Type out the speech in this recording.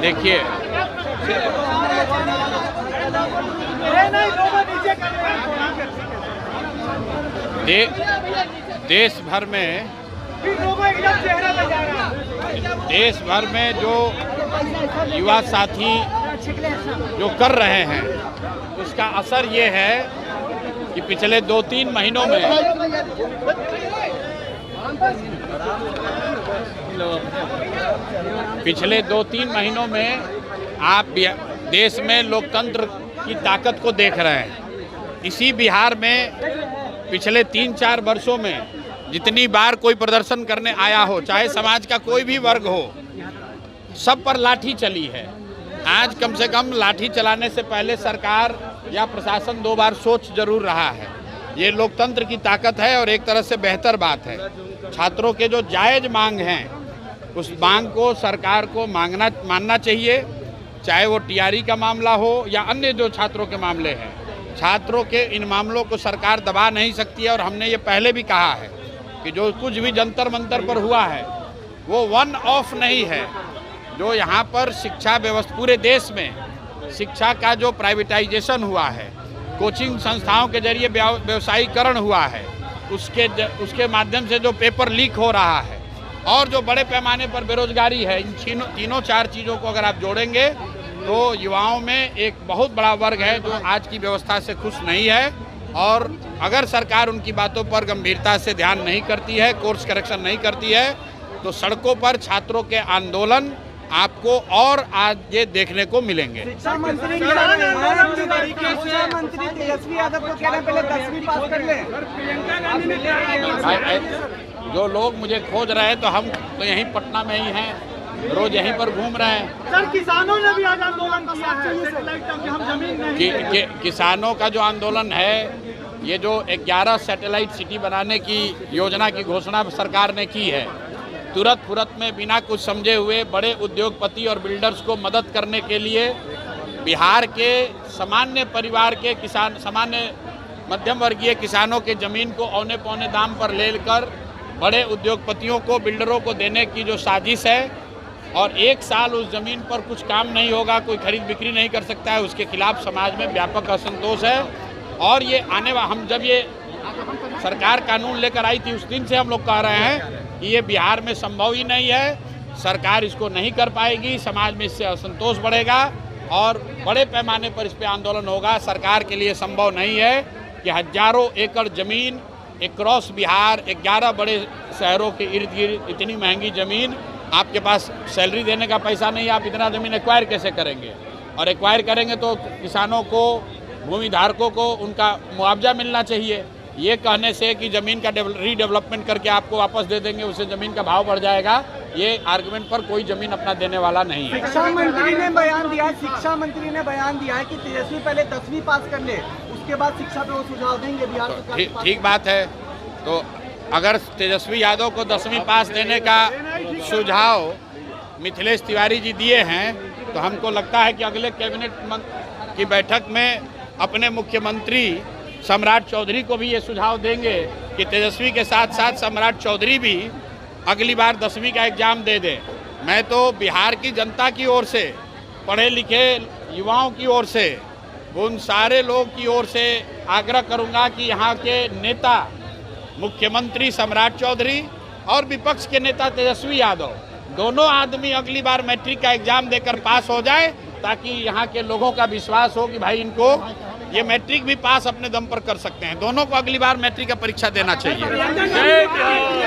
देखिए, देश भर में जो युवा साथी जो कर रहे हैं उसका असर ये है कि पिछले 2-3 महीनों में आप देश में लोकतंत्र की ताकत को देख रहे हैं। इसी बिहार में पिछले 3-4 वर्षों में जितनी बार कोई प्रदर्शन करने आया हो, चाहे समाज का कोई भी वर्ग हो, सब पर लाठी चली है। आज कम से कम लाठी चलाने से पहले सरकार या प्रशासन 2 बार सोच जरूर रहा है। ये लोकतंत्र की ताकत है और एक तरह से बेहतर बात है। छात्रों के जो जायज़ मांग हैं उस मांग को सरकार को मानना चाहिए, चाहे वो टीआरई का मामला हो या अन्य जो छात्रों के मामले हैं। छात्रों के इन मामलों को सरकार दबा नहीं सकती है और हमने ये पहले भी कहा है कि जो कुछ भी जंतर मंतर पर हुआ है वो वन ऑफ नहीं है। जो यहाँ पर शिक्षा व्यवस्था पूरे देश में शिक्षा का जो प्राइवेटाइजेशन हुआ है, कोचिंग संस्थाओं के जरिए व्यवसायीकरण हुआ है, उसके माध्यम से जो पेपर लीक हो रहा है और जो बड़े पैमाने पर बेरोजगारी है, इन तीनों 4 चीज़ों को अगर आप जोड़ेंगे तो युवाओं में एक बहुत बड़ा वर्ग है जो आज की व्यवस्था से खुश नहीं है। और अगर सरकार उनकी बातों पर गंभीरता से ध्यान नहीं करती है, कोर्स करेक्शन नहीं करती है, तो सड़कों पर छात्रों के आंदोलन आपको और आज ये देखने को मिलेंगे। शिक्षा मंत्री तेजस्वी यादव को कह रहे हैं पहले 10वीं पास कर लें। जो लोग मुझे खोज रहे हैं तो हम तो यहीं पटना में ही हैं, रोज यहीं पर घूम रहे हैं। सर, किसानों ने भी आज आंदोलन किया है। किसानों का जो आंदोलन है, ये जो 11 सैटेलाइट सिटी बनाने की योजना की घोषणा सरकार ने की है, तुरंत फुरत में बिना कुछ समझे हुए बड़े उद्योगपति और बिल्डर्स को मदद करने के लिए बिहार के सामान्य परिवार के किसान, सामान्य मध्यम वर्गीय किसानों के ज़मीन को औने पौने दाम पर लेकर बड़े उद्योगपतियों को, बिल्डरों को देने की जो साजिश है और 1 साल उस ज़मीन पर कुछ काम नहीं होगा, कोई खरीद बिक्री नहीं कर सकता है, उसके खिलाफ समाज में व्यापक असंतोष है। और ये हम जब ये सरकार कानून लेकर आई थी उस दिन से हम लोग कह रहे हैं कि ये बिहार में संभव ही नहीं है, सरकार इसको नहीं कर पाएगी, समाज में इससे असंतोष बढ़ेगा और बड़े पैमाने पर इस पर आंदोलन होगा। सरकार के लिए संभव नहीं है कि हजारों एकड़ ज़मीन अक्रॉस बिहार 11 बड़े शहरों के इर्द गिर्द इतनी महंगी ज़मीन, आपके पास सैलरी देने का पैसा नहीं, आप इतना ज़मीन एक्वायर कैसे करेंगे? और एक्वायर करेंगे तो किसानों को, भूमि धारकों को उनका मुआवजा मिलना चाहिए। ये कहने से कि ज़मीन का रीडेवलपमेंट करके आपको वापस दे देंगे, उससे ज़मीन का भाव बढ़ जाएगा, ये आर्गुमेंट पर कोई ज़मीन अपना देने वाला नहीं है। शिक्षा मंत्री ने बयान दिया है कि तेजस्वी पहले 10वीं पास कर ले, उसके बाद शिक्षा पे वो सुझाव देंगे बिहार सरकार। ठीक बात है। तो अगर तेजस्वी यादव को 10वीं पास देने का सुझाव मिथिलेश तिवारी जी दिए हैं तो हमको लगता है कि अगले कैबिनेट की बैठक में अपने मुख्यमंत्री सम्राट चौधरी को भी ये सुझाव देंगे कि तेजस्वी के साथ साथ सम्राट चौधरी भी अगली बार 10वीं का एग्ज़ाम दे दें। मैं तो बिहार की जनता की ओर से, पढ़े लिखे युवाओं की ओर से, उन सारे लोग की ओर से आग्रह करूंगा कि यहाँ के नेता, मुख्यमंत्री सम्राट चौधरी और विपक्ष के नेता तेजस्वी यादव, दोनों आदमी अगली बार मैट्रिक का एग्ज़ाम देकर पास हो जाए, ताकि यहाँ के लोगों का विश्वास हो कि भाई इनको ये मैट्रिक भी पास अपने दम पर कर सकते हैं। दोनों को अगली बार मैट्रिक का परीक्षा देना चाहिए।